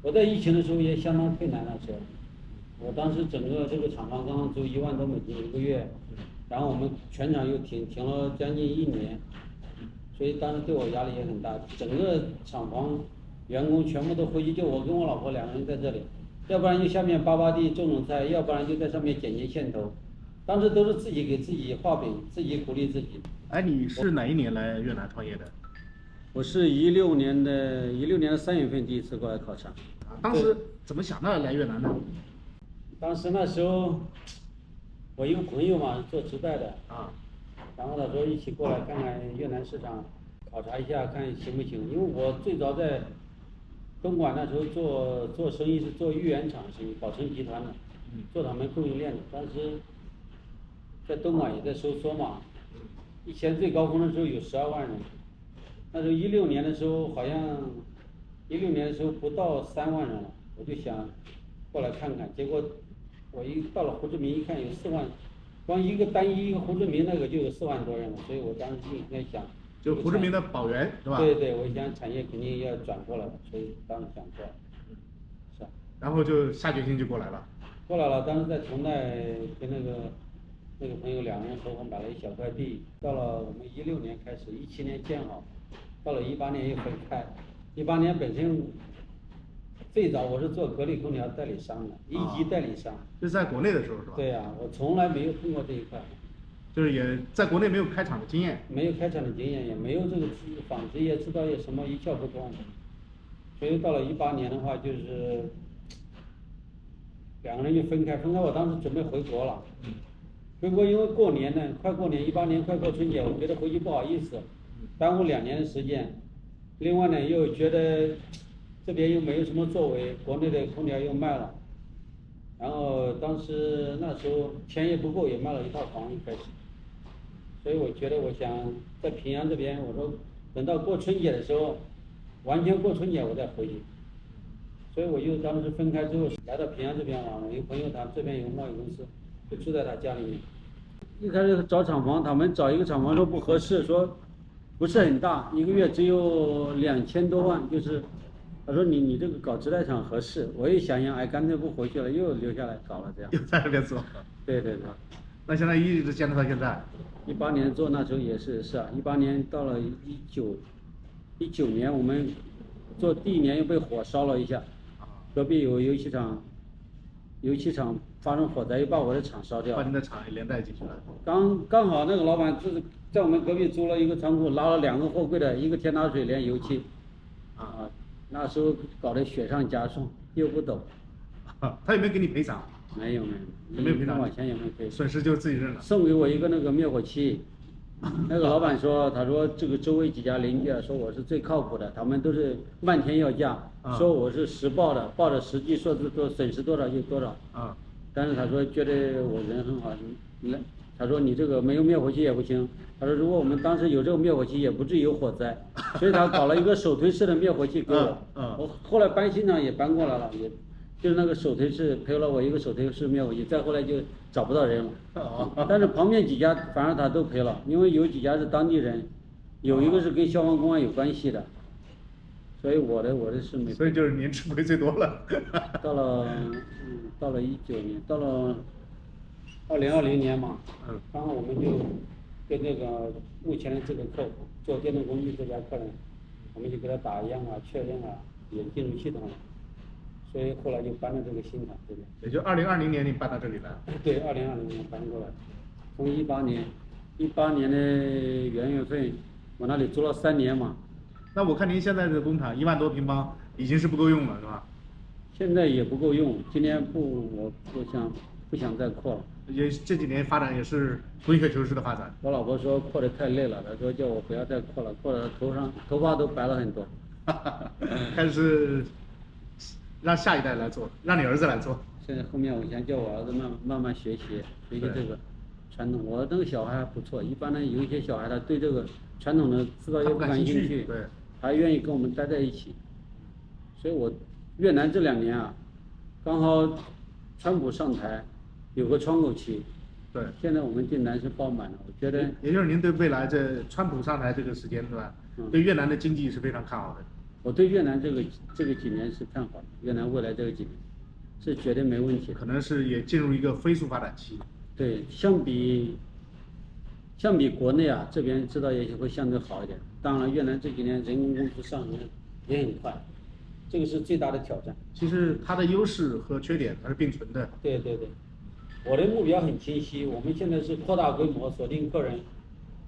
我在疫情的时候也相当困难的时候，我当时整个这个厂房刚刚租1万多美金一个月，然后我们全厂又停了将近1年，所以当时对我压力也很大。整个厂房员工全部都回去，就我跟我老婆2个人在这里，要不然就下面扒地种菜，要不然就在上面剪线头。当时都是自己给自己画饼，自己鼓励自己。哎，你是哪一年来越南创业的？我是16年的3月份第一次过来考察。当时怎么想到来越南的？当时那时候，我一个朋友嘛，做直带的啊，然后他说一起过来看看越南市场，考察一下看行不行。因为我最早在东莞那时候做生意是做豫园厂生意，宝成集团的，做他们供应链的。当时在东莞也在收缩嘛，以前最高峰的时候有12万人，那时候16年的时候好像16年的时候不到3万人了，我就想过来看看，结果我一到了胡志明一看有4万，光一个胡志明那个就有4万多人了，所以我当时就在想，就胡志明的宝源是吧？对对，我想产业肯定要转过来了，所以当时想过来，是啊。然后就下决心就过来了。过来了，当时在同代跟那个朋友2个人合伙买了一小块地，到了我们16年开始，17年建好，到了18年又分开。18年本身最早我是做格力空调代理商的，1级代理商。就是在国内的时候是吧？对呀，我从来没有碰过这一块。就是也在国内没有开厂的经验。没有开厂的经验，也没有这个纺织业、制造业什么一窍不通。所以到了18年的话，就是2个人就分开，我当时准备回国了。回国因为过年呢，快过年，18年快过春节，我觉得回去不好意思，耽误2年的时间。另外呢，又觉得这边又没有什么作为，国内的空调又卖了，然后当时那时候钱也不够，也卖了一套房一开始。所以我觉得我想在平阳这边，我说等到过春节的时候，完全过春节我再回去。所以我就当时分开之后来到平阳这边了，我一个朋友他这边有贸易公司，就住在他家里面。一开始找厂房，他们找一个厂房说不合适，说不是很大，一个月只有2000多万，就是他说你这个搞直带厂合适。我一想想，哎，干脆不回去了，又留下来搞了这样。又在这边做。对对对。那现在一直坚持到现在。18年做那时候也是啊，18年到了19年，我们做第1年又被火烧了一下，隔壁有油气厂发生火灾，又把我的厂烧掉了，把你的厂也连带进去了。刚好那个老板就是在我们隔壁租了一个仓库，拉了2个货柜的，一个天拿水连油漆，那时候搞得雪上加霜，又不懂。他有没有给你赔偿？没有赔偿，往前也没赔，损失就自己认了。送给我一个那个灭火器，那个老板说，他说这个周围几家邻居说我是最靠谱的，他们都是漫天要价，说我是实报的，报的实际数字多，损失多少就多少。但是他说觉得我人很好，他说你这个没有灭火器也不行，他说如果我们当时有这个灭火器也不至于有火灾，所以他搞了一个手推式的灭火器给我。我后来搬新厂也搬过来了，也就是那个手推式赔了我一个手推式灭火器，再后来就找不到人了。但是旁边几家反而他都赔了，因为有几家是当地人，有一个是跟消防公安有关系的，所以我的是没赔。所以就是您吃亏最多了。到了19年，到了2020年嘛，刚好我们就跟这个目前的这个客户做电动工具这家客人，我们就给他打样确认也进入系统了。所以后来就搬到这个新厂这边。也就2020年你搬到这里来。对，2020年搬过来，从18年的元月份，我那里租了3年嘛。那我看您现在的工厂1万多平方，已经是不够用了，是吧？现在也不够用，今年我不想再扩了。也这几年发展也是滚雪球式的发展。我老婆说扩得太累了，她说叫我不要再扩了，扩了头发都白了很多。开始让下一代来做，让你儿子来做。现在后面我想叫我儿子慢慢学习这个传统。我这个小孩还不错，一般呢有一些小孩他对这个传统的制造业不感兴趣，对，还愿意跟我们待在一起。所以我越南这2年刚好川普上台，有个窗口期。对，现在我们订单是爆满了，我觉得。也就是您对未来这川普上台这个时间，对吧？对越南的经济是非常看好的。我对越南这个几年是看好的，越南未来这个几年是绝对没问题的。可能是也进入一个飞速发展期。对，相比国内啊，这边制造业会相对好一点。当然，越南这几年人工工资上升也很快，这个是最大的挑战。其实它的优势和缺点它是并存的。对对对，我的目标很清晰，我们现在是扩大规模，锁定客人。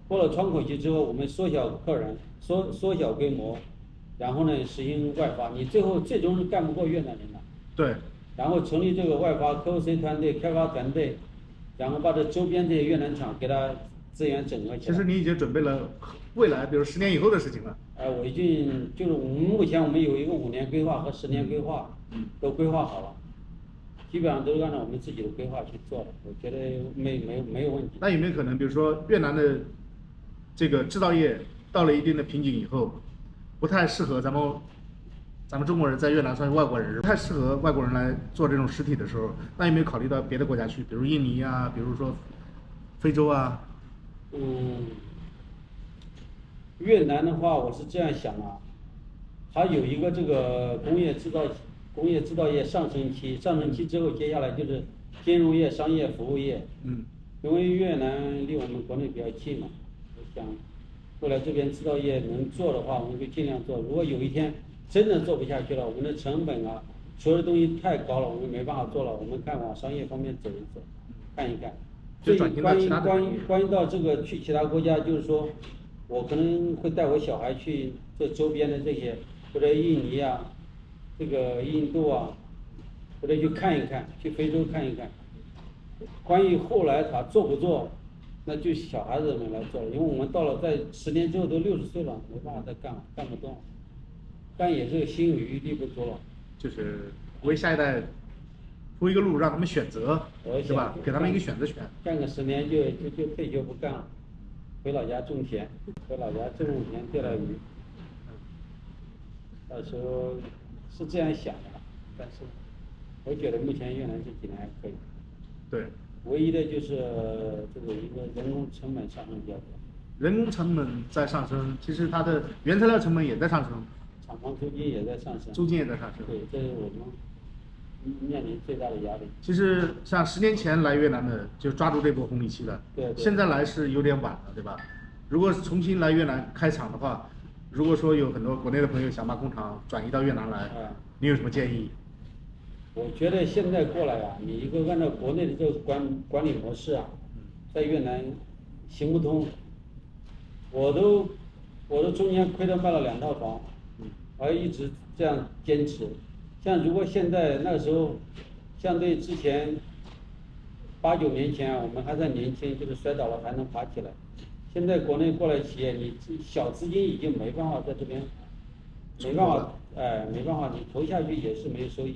过了窗口期之后，我们缩小客人，缩小规模，然后呢实行外发。你最终是干不过越南人的。对。然后成立这个外发 KOC 团队、开发团队，然后把这周边这些越南厂给它资源整合起来。其实你已经准备了未来，比如10年以后的事情了。我已经就是目前我们有一个5年规划和10年规划，都规划好了，基本上都是按照我们自己的规划去做的，我觉得没有问题。那有没有可能，比如说越南的这个制造业到了一定的瓶颈以后，不太适合咱们中国人在越南算是外国人，不太适合外国人来做这种实体的时候，那有没有考虑到别的国家去，比如印尼啊，比如说非洲啊？越南的话，我是这样想啊，它有一个这个工业制造业上升期，上升期之后，接下来就是金融业、商业服务业。因为越南离我们国内比较近嘛，我想未来这边制造业能做的话，我们就尽量做。如果有一天真的做不下去了，我们的成本啊，所有的东西太高了，我们没办法做了，我们看往商业方面走一走，看一看。所以关于到这个去其他国家，就是说，我可能会带我小孩去这周边的这些，或者印尼啊，这个印度啊，或者去看一看，去非洲看一看。关于后来他做不做，那就小孩子们来做了，因为我们到了在10年之后都60岁了，没办法再干了，干不动，干也是心有余力不足了。就是为下一代铺一个路，让他们选择，对吧？给他们一个选择权。干个10年就退休不干了，回老家种田，回老家种田钓钓鱼。到时候是这样想的，但是我觉得目前越南这几年还可以。对。唯一的就是这个一个人工成本上升比较多。人工成本在上升，其实它的原材料成本也在上升。厂房租金也在上升。租金也在上升。对，这是我们面临最大的压力。其实像10年前来越南的，就抓住这波红利期了。对。现在来是有点晚了，对吧？如果重新来越南开厂的话，如果说有很多国内的朋友想把工厂转移到越南来，你有什么建议？我觉得现在过来啊，你一个按照国内的这个管理模式啊，在越南行不通。我都中间亏得卖了2套房，还一直这样坚持。像如果现在那个时候，相对之前8、9年前啊，我们还在年轻，就是摔倒了还能爬起来。现在国内过来企业，你小资金已经没办法在这边，没办法，你投下去也是没有收益。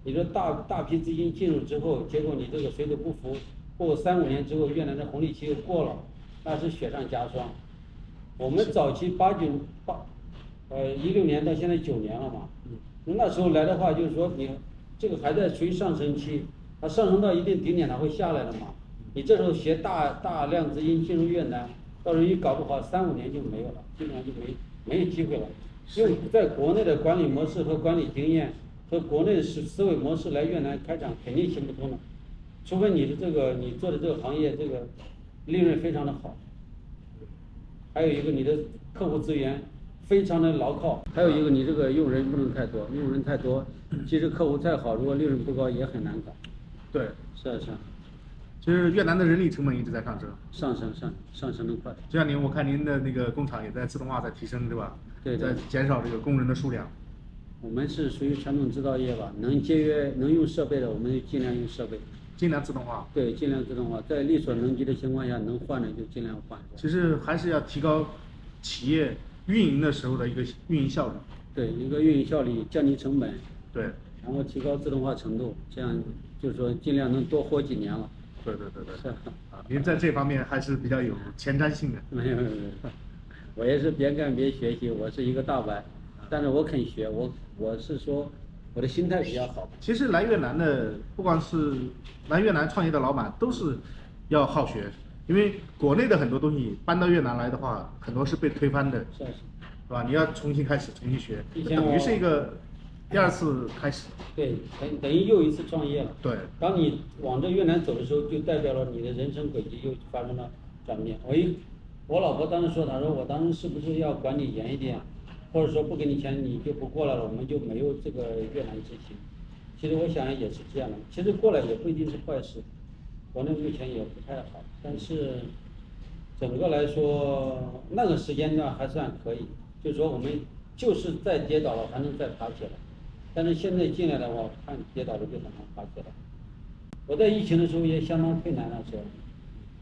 你说大批资金进入之后，结果你这个水土不服，过3、5年之后，越南的红利期又过了，那是雪上加霜。我们早期16年到现在9年了嘛，那时候来的话，就是说你这个还在处于上升期，它上升到一定顶点，它会下来的嘛。你这时候携大量资金进入越南，到时候一搞不好3、5年就没有了，基本上就没有机会了。因为在国内的管理模式和管理经验和国内的思维模式来越南开厂肯定行不通的，除非你做的这个行业这个利润非常的好，还有一个你的客户资源非常的牢靠，还有一个你这个用人不能太多，用人太多，即使客户再好，如果利润不高也很难搞。对，是啊是啊。其实越南的人力成本一直在上升，上升的快。就像我看您的那个工厂也在自动化在提升，对吧？对。在减少这个工人的数量。我们是属于传统制造业吧，能节约能用设备的，我们就尽量用设备。尽量自动化。对，尽量自动化，在力所能及的情况下，能换的就尽量换。其实还是要提高企业运营的时候的一个运营效率。对，一个运营效率，降低成本。对。然后提高自动化程度，这样就是说尽量能多活几年了。对。是啊，您在这方面还是比较有前瞻性的。没有，我也是边干边学习，我是一个大白，但是我肯学，我是说我的心态比较好。其实来越南的，不光是来越南创业的老板，都是要好学，因为国内的很多东西搬到越南来的话，很多是被推翻的。是。是吧？你要重新开始，重新学，以前等于是一个第二次开始。对，等于又一次创业了。对，当你往这越南走的时候，就代表了你的人生轨迹又发生了转变。我老婆当时说，她说我当时是不是要管你严一点，或者说不给你钱你就不过来了，我们就没有这个越南之行。其实我想也是这样的，其实过来也不一定是坏事，国内目前也不太好，但是整个来说那个时间段还算可以，就是说我们就是再跌倒了还能再爬起来，但是现在进来的话，看跌倒了就很难爬起来。我在疫情的时候也相当困难的时候，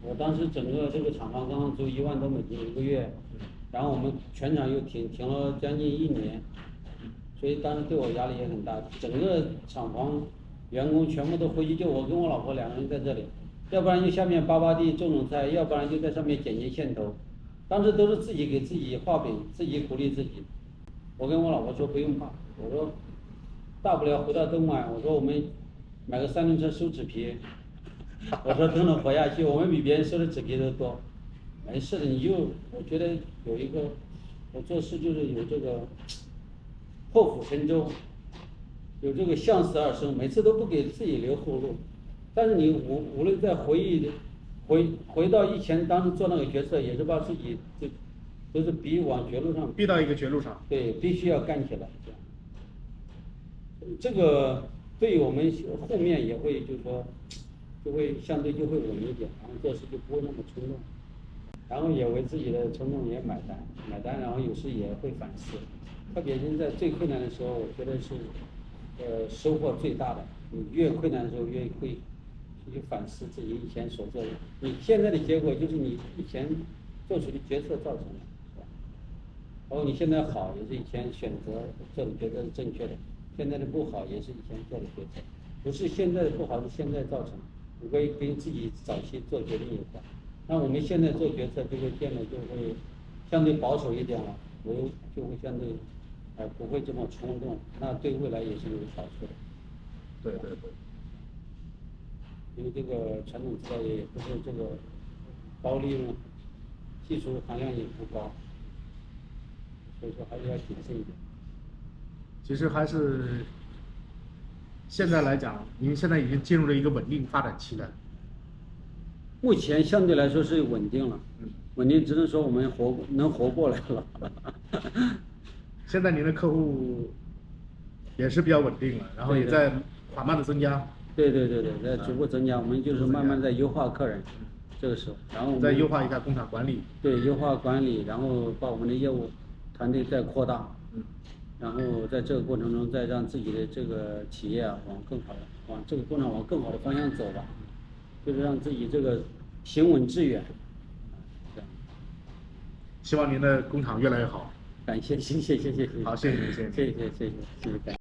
我当时整个这个厂房刚刚租1万多美金1个月，然后我们全厂又停了将近1年。所以当时对我压力也很大，整个厂房员工全部都回去，就我跟我老婆2个人在这里，要不然就下面扒扒地种菜，要不然就在上面剪线头。当时都是自己给自己画饼，自己鼓励自己。我跟我老婆说不用怕，我说大不了回到东莞，我说我们买个3轮车收纸皮，我说都能活下去，我们比别人收的纸皮都多。没事的，我觉得有一个，我做事就是有这个。破釜沉舟，有这个向死而生，每次都不给自己留后路。但是你无论在回到以前当时做那个决策，也是把自己都是逼往绝路上，逼到一个绝路上。对，必须要干起来。这个对我们后面也会就是说，就会相对就会稳一点，然后做事就不会那么冲动，然后也为自己的冲动也买单，然后有时也会反思。特别是在最困难的时候，我觉得是，收获最大的。你越困难的时候，越会去反思自己以前所做的。你现在的结果就是你以前做出的决策造成的，是吧？包括你现在好，也是以前选择做的决策是正确的；现在的不好，也是以前做的决策。不是现在的不好，是现在造成的，跟自己早期做决定有关。那我们现在做决策就会变得就会相对保守一点了，就会相对。不会这么冲动，那对未来也是有好处的。对。因为这个传统制造业也不是这个高利润，技术含量也不高，所以说还是要谨慎一点。其实还是现在来讲，您现在已经进入了一个稳定发展期了。目前相对来说是稳定了，稳定只能说我们能活过来了。现在您的客户也是比较稳定了，然后也在缓慢的增加。对，在逐步增加，我们就是慢慢在优化客人，这个时候，然后我们再优化一下工厂管理。对，优化管理，然后把我们的业务团队再扩大，然后在这个过程中再让自己的这个企业往这个工厂往更好的方向走吧，就是让自己这个行稳致远。希望您的工厂越来越好。感谢，谢谢。好，谢谢您，谢谢。